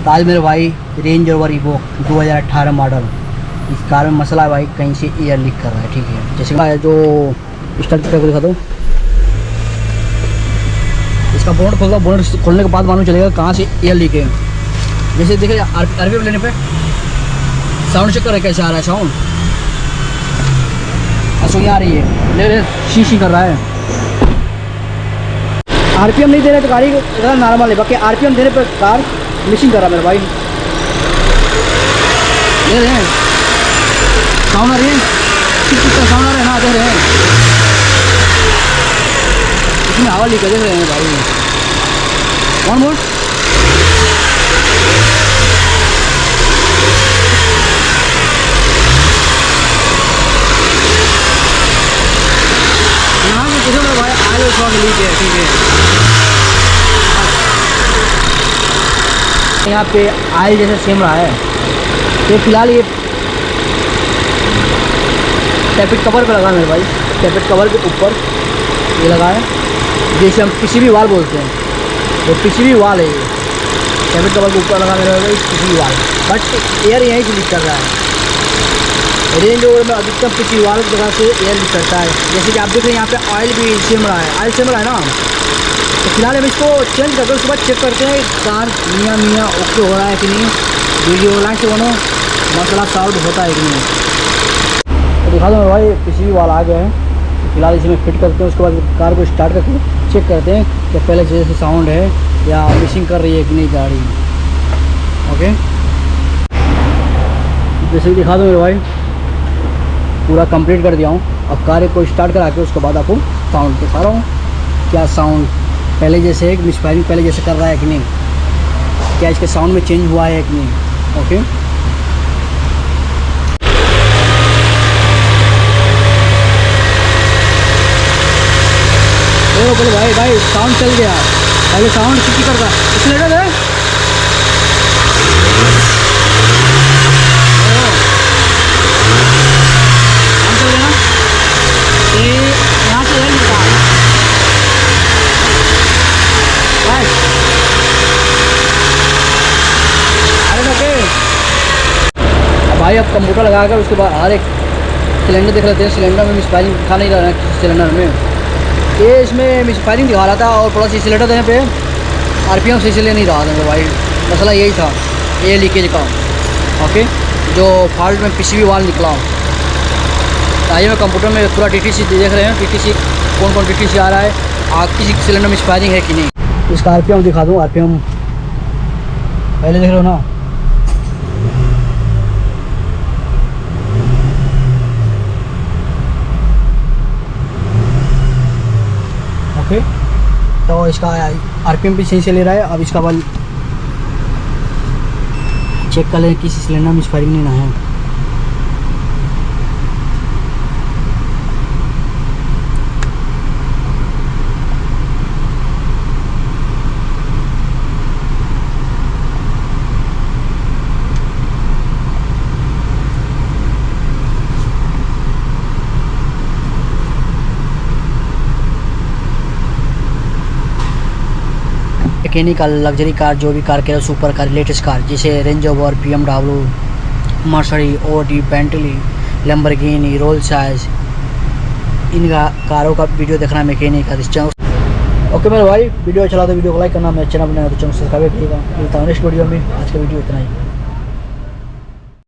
तो आज मेरे भाई रेंज रोवर इवोक 2018 मॉडल, इस कार में मसला है भाई, कहीं से एयर लीक कर रहा है। ठीक है, जैसे जो स्टार्ट करके दिखा दो, इसका बोनट खोल दो। बोनट खोलने के बाद मालूम चलेगा कहाँ से एयर लीक है। जैसे देखिए आरपीएम लेने पे साउंड चेक कर रहे कैसे आ रहा है साउंड। असो आ रही है, ले शी कर रहा है। आरपीएम नहीं दे रहे तो गाड़ी नॉर्मल है, बाकी आरपीएम देने पर कार मिसिंग कर रहा है मेरे भाई। ले रहे हैं साउंड आ रही है, साउंड आ रहा है ना, दे रहे हैं इसमें हवा लीक देख रहे हैं भाई। वन मोर यहाँ से देखो मेरे भाई, आयल शॉट लीक है। ठीक है, यहाँ पे आयल जैसे सेम रहा है। तो फिलहाल ये टैपेट कवर पे लगा मेरे भाई, टैपेट कवर के ऊपर ये लगा है, जैसे हम पीसीबी वाल बोलते हैं, तो पीसीबी वाल है ये। टैपेट कवर के ऊपर लगा मेरे भाई पीसीबी वाल, बट एयर यहीं से लीक कर रहा है। रेंज रोवर में अधिकतम पीसीबी वाल की जगह से एयर लीक करता है। जैसे कि आप देख रहे हैं यहाँ पे ऑयल भी सेम रहा है, ऑयल सेम रहा है ना। तो फिलहाल हम इसको चेंज करके उसके बाद चेक करते हैं कार मियाँ ओके हो रहा है कि नहीं। वीडियो लाइन से बनो, मसला सॉल्व होता है कि नहीं। तो दिखा दो मेरे भाई, पीसीबी वाल आ गए हैं। फिलहाल इसमें फिट करते हैं, उसके बाद कार को स्टार्ट करके चेक करते हैं कि पहले जैसे साउंड है या मिसिंग कर रही है कि नहीं गाड़ी। ओके, जैसे कि दिखा दो मेरे भाई, पूरा कंप्लीट कर दिया हूँ। अब कार को स्टार्ट करा के उसके बाद आपको साउंड दिखा रहा हूँ, क्या साउंड पहले जैसे है, मिसफायरिंग पहले जैसे कर रहा है कि नहीं, क्या इसके साउंड में चेंज हुआ है कि नहीं। ओके, बोलो भाई साउंड चल गया। पहले साउंड किसी करता इसलिए है। यहाँ से भाई अब कंप्यूटर लगा कर उसके बाद हर एक सिलेंडर देख लेते हैं। सिलेंडर में मिसफायरिंग दिखा नहीं रहा है, सिलेंडर में ये इसमें मिसफायरिंग दिखा रहा था, और प्लस सिलेंडर देने पे आरपीएम से इसलिए नहीं रहा था भाई। मसला यही था एयर लीकेज का। ओके, जो फॉल्ट में पीसीबी वाल निकला। आइए मैं कंप्यूटर में पूरा डीटीसी देख रहे हैं, डीटीसी कौन कौन डीटीसी आ रहा है, किसी सिलेंडर में मिसफायरिंग है कि नहीं। इसका आरपीएम दिखा दूँ, आरपीएम पहले देख रहे हो ना। ओके, तो इसका आरपीएम भी सही से ले रहा है। अब इसका बल चेक कर लें किसी सिलेंडर में मिसफायरिंग नहीं ना है। मैकेनिकल लग्जरी कार, जो भी कार कह रहे हो, सुपर कार, लेटेस्ट कार, जैसे Range Rover, BMW, Mercedes, Audi, Bentley, Lamborghini, Rolls Royce, इन कारों का वीडियो देखना मैकेनिकल इस चैनल। ओके मेरे भाई, वीडियो अच्छा लगा तो वीडियो को लाइक करना, मेरे चैनल बनाया तो चैनल सब्सक्राइब करिएगा। मिलता हूँ नेक्स्ट वीडियो में। आज का वीडियो इतना ही।